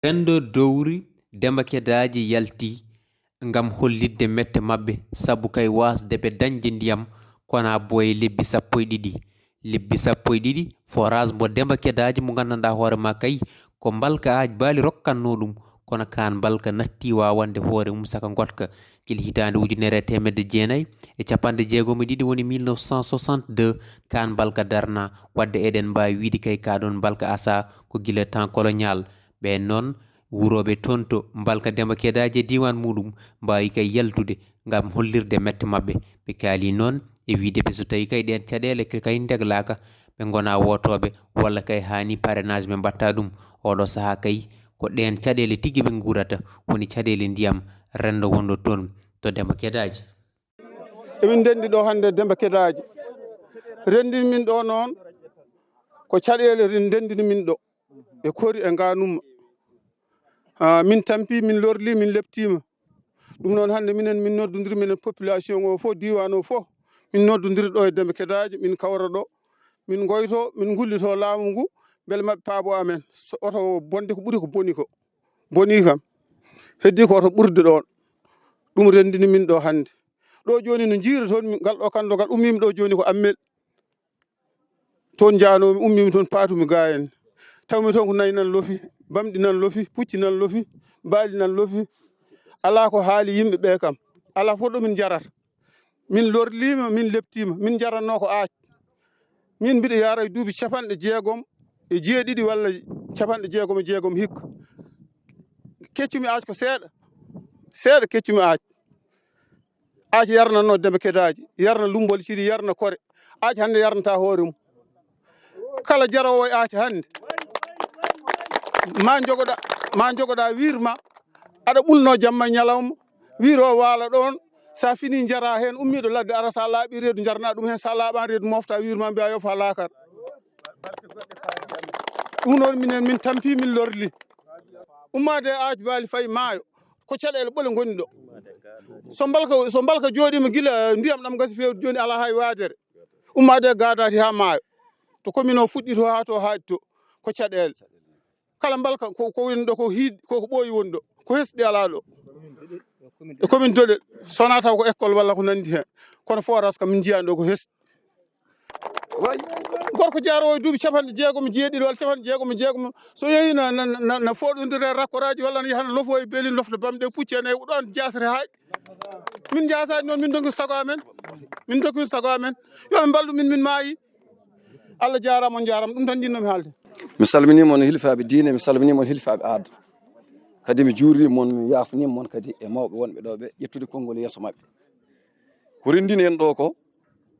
rendo dowri Demba Kedaji yalti ngam hollidde mette mabbe sabu kay wasde be dañde ndiyam kona boye lebbi 12 lebbi 12 forage mo Demba Kedaji mo gandanɗa hoore ma kay ko balka aji baali rokkanno ɗum kono kan balka natti wawande hoore mum saka gotka kili hitande ujunere temedde jeenayyi e capanɗe jeegom e ɗiɗi woni 1962 kan balka darna wadde eɗen mbawi wiide kay kaɗon balka asa ko guila temps colonial ɓe noon wuroɓe tonto balka Demba Kedaji e diwan muɗum mbawi kay yaltude ngam hollirde mette mabɓe ɓe kaali noon e wiide ɓe so tawi kay ɗen caɗele kay deglaka ɓe gona wotoɓe walla kay hani parrainage ɓe mbatta ɗum oɗo saaha kay ko ɗen caɗele tigui ɓe guurata woni caɗele ndiyam rendo wonɗo toon to Demba Kedaji. emin dendi ɗo hande Demba Kedaji rendin min ɗo noon ko caɗele dendini min ɗo e kori e ganuma min tampi min lorli min leptima ɗum noon hande minen min noddodiri minen population o fof diwan o fof min noddodiri ɗo e Demba Kedaji min kawra ɗo min goyto min gullito laamu ngu beele mabɓe paabo amen so oto bonde ko ɓuuri ko boni ko boni kam heddi ko oto ɓurde ɗon ɗum rendini min ɗo hande ɗo joni no jiira toon ngal ɗo kandogal ummimi ɗo joni ko ammel toon janomi ummimi toon patumi ga en tawmi toon ko nayi nan lofi bamɗi nan lofi pucci nan lofi baali nan lofi ala ko haali yimɓe ɓe kam ala fof ɗo min jarata min lorlima min leptima min jaranno ko aac min mbiɗa yara e duuɓi 60 walla 60 hikka keccumi aac ko seeɗa keccumi aac yarnanno Demba Kedaji yarna lumbol sidi yarna kore aac hande yarnata hoore mum kala jarowo e aac hande ma jogoɗa wirma aɗa ɓulno jamma ñalawma wiro waala ɗon sa fini jara hen ummiɗo ladde ara sa laaɓi reedu jarna ɗum hen sa laaɓani reedu mofta wirma mbiya yofa laakar ɗum noon minen min tampi min lorli ummade e aac baali fayi maayo ko caɗele ɓole goni ɗo so balka jooɗima guila ndiyam ɗam gasi fewde joni ala hay waadere ummade e gadati ha maayo to commune o fuɗɗi to ha to haaɗi to ko caɗele kala balka ko woni ɗo ko hiid koko ɓooyi woni ɗo ko hesɗi ala ɗo e commune Doɗel sona taw ko école walla ko nandi hen kono forage kam min jiyani ɗo ko hesɗi gorko jarowo e duuɓi 60 walla 60 so yeehi na foɗodire rakkoraji walla ne yahana lofo e beeli lofta bamɗe pucci en e ɗon jasre haaɗi min jasani noon min donki sago amen yoɓe ballu min maayi Allah jarama on jarama ɗum tan jinnomi haalde mi salminima on hilfaɓe diine mi salminima on hilfaɓe aada kadi mi juurimon mi yafanima on kadi e mawɓe wonɓe ɗo ɓe ƴettude konngol yeeso mabɓe ko rendini en ɗo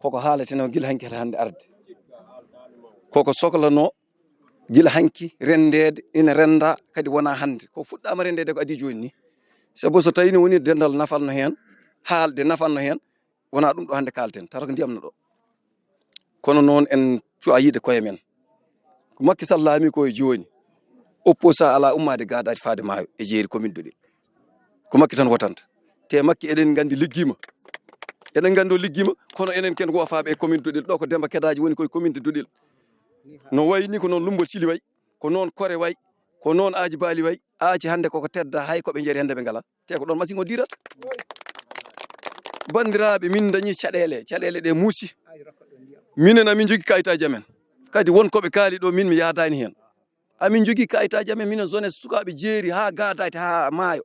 koko haaleteno guila hanki hande arde koko sohlano guila hanki rendede ina renda kadi wona hande ko fuɗɗama rendede ko adi joni ni sabu so tawi ni woni dendal nafanno hen haalde nafanno hen wona ɗum ɗo hande kalten tata ko ndiyamno ɗo kono noon en cuwa yiide koye men ko Macky Sall laami ko e joni opposa ala ummade gadade faade maayo e jeeri commune Doɗel ko Macky tan wotanta te Macky eɗen gandi liggima kono enen ken wofaɓe e commune Doɗel ɗo ko Demba Kedaji woni koye commune de Doɗel no wayni ko noon lumbol sili way ko noon kore way ko noon aaji baali way aaci hande koko tedda hay koɓe jeeri hande ɓe ngala te ko ɗon machine o dirata bandiraɓe min dañi caɗele ɗe muusi minen amin jogui kayitaji amen kadi wonkoɓe kaali ɗo min mi yadani hen amin jogui kayitaji amen minen jeunesse sukaɓe jeeri ha gadati ha maayo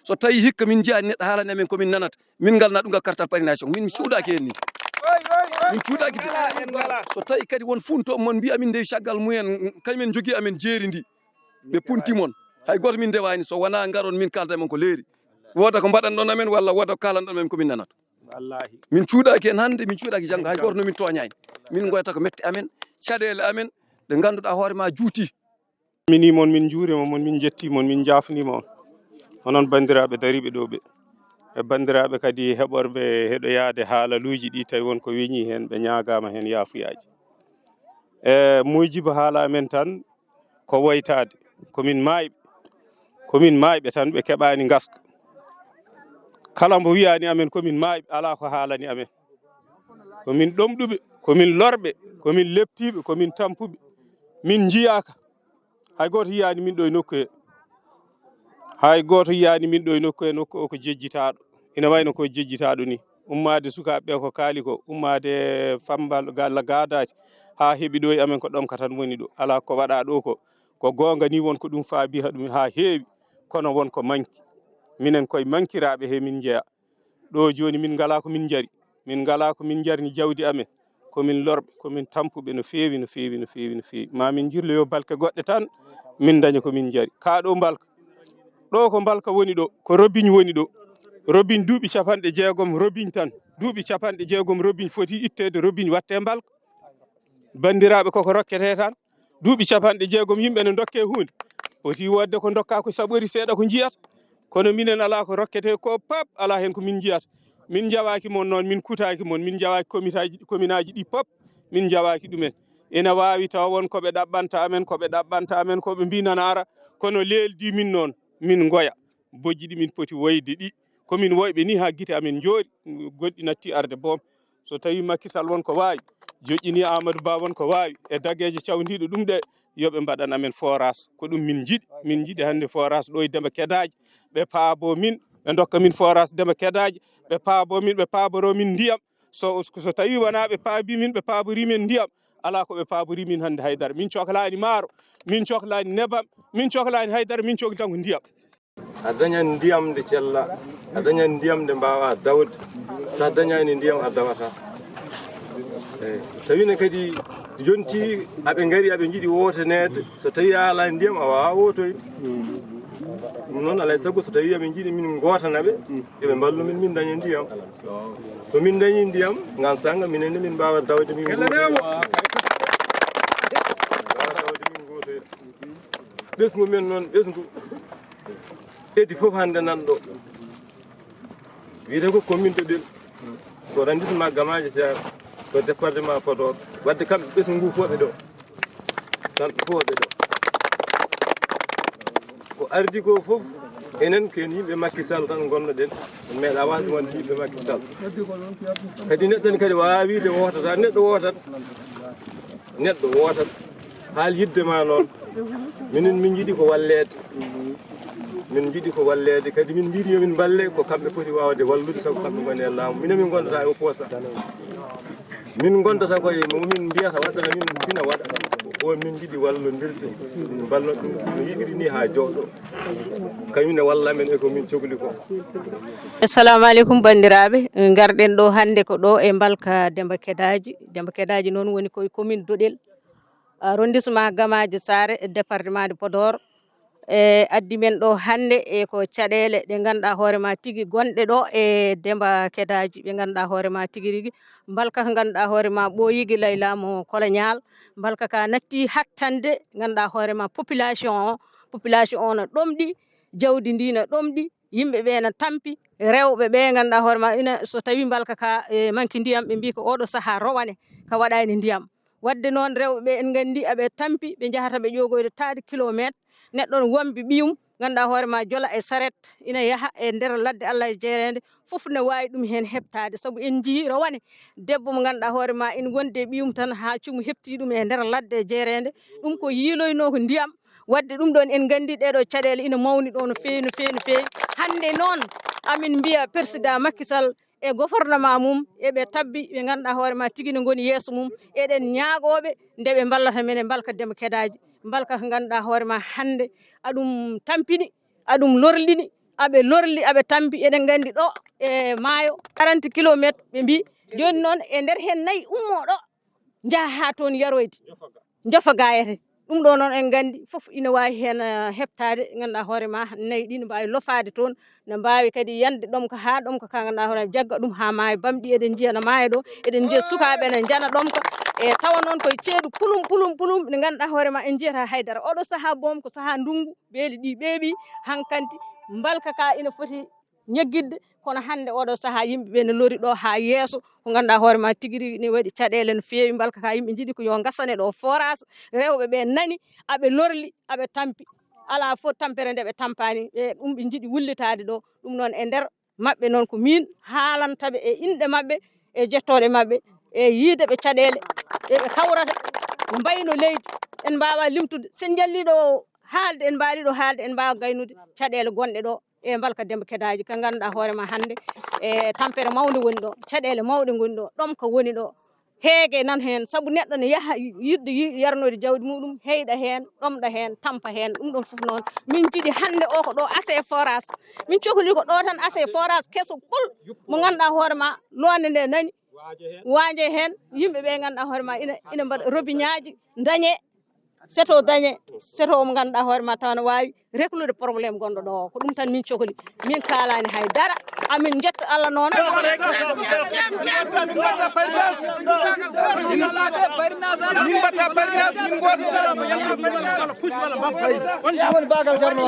so tawi hikka min jiyani neɗɗo haalani amen komin nanata min galna ɗum gal carte parrainage min cuuɗaki hen ni min cuuɗaki so tawi kadi won funto mon mbiya min ndewi caggal mumen kañumen jogui amen jeeri ndi ɓe puntimon hay goto min ndewani so wona garon min kalda men ko leeri woda ko mbaɗanɗon amen walla woda ko kalanɗon amen komin nanata min cuuɗaki hen hande min cuuɗaki janggo hay goto nomin toñani min goyata ko mette amen caɗele amen ɗe ganduɗa hoore ma juuti minimon min juurima mon min jettimon min jafnima on onon bandiraɓe dariɓe ɗo ɓe e bandiraɓe kadi heɓorɓe heɗoyade haalaluji ɗi tawi wonko weñi hen ɓe ñagama hen yafuyaji e Mujjiba haala men tan ko woytade komin mayɓe tan ɓe keɓani gaska kala mbo wiyani amen komin mayɓe ala ko haalani amen komin ɗomɗuɓe komin lorɓe komin leptiɓe komin tampuɓe min jiyaka hay goto yiyani min ɗo e nokku he hay goto yiyani min ɗo e nokku o ko jejjitaɗo ina wayno ko jejjitaɗo ni ummade sukaɓe ko kaali ko ummade fambal galla gadaji ha heeɓi ɗo e amen ko ɗonka tan woni ɗo ala ko waɗa ɗo ko gonga ni wonko ɗum faabi ɗum ha heewi kono wonko manki minen koye mankiraɓe he min jeeya ɗo joni min ngala ko min jari min ngala ko min jarni jawdi amen komin lorɓe komin tampuɓe no feewi no feewi no feewi no feewi mamin jirloyo balke goɗɗe tan min daña ko min jari ka ɗo balka ɗo ko balka woni ɗo ko robigne woni ɗo robigne duuɓi 60 robigne tan duuɓi 60 robigne foti ittede robigne watte balka bandiraɓe koko rokkete tan duuɓi 60 yimɓe ne dokke hunde foti wodde ko dokka ko saɓori seeɗa ko jiyata kono minen ala ko rokkete ko pap ala hen ko min jiyata min jawaki mon noon min kutaki mon min jawaki commune aji ɗi pop min jawaki ɗumen ina wawi taw won koɓe ɗaɓɓanta amen koɓe mbinana ara kono leldi min noon min goya bojji ɗi min poti woyde ɗi komin woyɓe ni ha guite amen jooɗi goɗɗi natti arde boom so tawi Macky Sall won ko wawi joƴƴini Amadou Ba won ko wawi e dagueje cawdiɗo ɗum ɗe yoɓe mbaɗan amen forage ko ɗum min jiiɗi hande forage ɗo e Demba Kedaji ɓe paabo min ɓe dokka min forage Demba Kedaji ɓe paabo min ɓe paaboro min ndiyam so tawi wona ɓe paabi min ɓe paabori min ndiyam ala ko ɓe paabori min hande haydara min cohlani maaro min cohlani nebam min cohlani haydara min cohli tan ko ndiyam a dañan ndiyam nde cella a dañan ndiyam nde mbawa dawde sa dañani ndiyam a dawata eyyi tawine kadi jonti aɓe gaari aɓe jiiɗi wotanede so tawi a ala ndiyam a wawa wotoyde ɗum noon alay saago so tawi aɓe jiiɗi min gotanaɓe yoɓe ballu min daña ndiyam so min dañi ndiyam ngan sanga minenne min mbawa dawde min gotoyde ɓesgu men noon ɓesgu edi foof hande nanɗo wiyete ko commune de Ɗel ko arrondissement Gamaji Seras ko département Podor wadde kamɓe ɓesgu ngu fof ɓe ɗo kamɓe fof ɓe ɗo ko ardi ko fof enen ken yimɓe Macky Sall tan gonnoɗen meeɗa wasde wonde yimɓe Macky Sall kadi neɗɗo ni kadi wawa wiide wotata neɗɗo wotat haal yiddema noon minen min jiiɗi ko wallede min jiiɗi ko wallede kadi min mbiɗi yomin balle ko kamɓe poti wawde wallude saabu kamɓe goni e laamu minen min gondata e opposa min gondata koye momin mbiyata waɗana min fina waɗa o min jiiɗi wallodirde min ballo ɗum no yiɗiri ni ha jooɗo kañumne walla men e ko min cohli ko. Assalamu aleykum bandiraɓe garɗen ɗo hande ko ɗo e balka Demba Kedaji noon woni koye commune Doɗel arrondissement Gamaji Sare département de Podor e addi men ɗo hande e ko caɗele ɗe ganduɗa hoorema tigui gonɗe ɗo e Demba Kedaji ɓe ganduɗa hoorema tigui rigui balka ko ganduɗa hoorema ɓooyigui laylamo colonial balka ka natti hattande ganduɗa hoorema population o no ɗomɗi jawdi ndi no ɗomɗi yimɓeɓe no tampi rewɓeɓe ganduɗa hoorema ina so tawi balka ka manque ndiyam ɓe mbi ko oɗo saaha rowane ka waɗani ndiyam wadde noon rewɓeɓe en gandi aɓe tampi ɓe jahata ɓe ƴogoyde taade kilométre neɗɗo no wombi ɓiyum ganduɗa hoorema jola e saret ina yaaha e nder ladde Allah e jeerede foof ne wawi ɗum hen heɓtade saabu en jii rawane debbo mo ganduɗa hoorema ina wonde ɓiyum tan ha cuumu hepti ɗum e nder ladde e jeerede ɗum ko yiiloyno ko ndiyam wadde ɗum ɗon en gandi ɗeɗo caɗele ina mawni ɗo no fewi no fewi no fewi hande noon amin mbiya président Macky Sall e gouvernement mum eɓe tabbi ɓe ganduɗa hoorema tigui ne goni yeeso mum eɗen ñaagoɓe ndeɓe ballata men e balka Demba Kedaji balka ko ganduɗa hoorema hande aɗum tampini aɗum lorlini aɓe lorli aɓe tampi eɗen gandi ɗo e maayo 40 kilométre ɓe mbi joni noon e nder hen nayyi ummo ɗo jaaha ha toon yaroyde jofa gayete ɗum ɗo noon en gandi foof ina wawi hen heɓtade ganduɗa hoorema nayyi ɗi ne mbawi lofade toon ne mbawi kadi yande ɗom ko ha ɗom ko ka ganduɗa hoorema jagga ɗum ha maayo bamɗi eɗen jiiya no maayo ɗo eɗen jiiya sukaɓe ne jana ɗom ko e tawa noon koye ceeɗu pulum nde ganduɗa hoorema en jiyata haydara oɗo saaha boom ko saaha ndungu beeli ɗi ɓeeɓi hankanti balka ka ina foti ñaguidde kono hande oɗo saaha yimɓeɓe ne lori ɗo ha yeeso ko ganduɗa hoorema tigui rigui ne waɗi caɗele no fewi balka ka yimɓe jiiɗi ko yo gasane ɗo forage rewɓeɓe nani aɓe lorli aɓe tampi ala fo tampere nde ɓe tampani ɓe ɗum ɓe jiiɗi wullitade ɗo ɗum noon e nder mabɓe noon ko min haalantaɓe e inɗe mabɓe e jettoɗe mabɓe e yiideɓe caɗele eɓe kawrata mbayno leydi en mbawa limtude sen jalliɗo haalde en mbaali ɗo haalde en mbawa gaynude caɗele gonɗe ɗo e mbalka Demba Kedaji ka ganduɗa hoorema hande e tampere mawde woni ɗo caɗele mawɗe goni ɗo ɗom ko woni ɗo heege nan hen saabu neɗɗo ne yaaha yidde yarnode jawdi muɗum heyɗa hen ɗomɗa hen tampa hen ɗum ɗon foof noon min jiiɗi hande o ko ɗo assez forage min cohli ko ɗo tan assez forage kesso pul mo ganduɗa hoorema londe nde nani waje hen yimɓeɓe ganduɗa hoorema ina mbaɗa robiñaji dañe seto dañe seto mo ganduɗa hoorema taw ne wawi réclude probléme gonɗo ɗo o ko ɗum tan min cohli min kalani haydara amin jetta Allah noon woni bagal jarno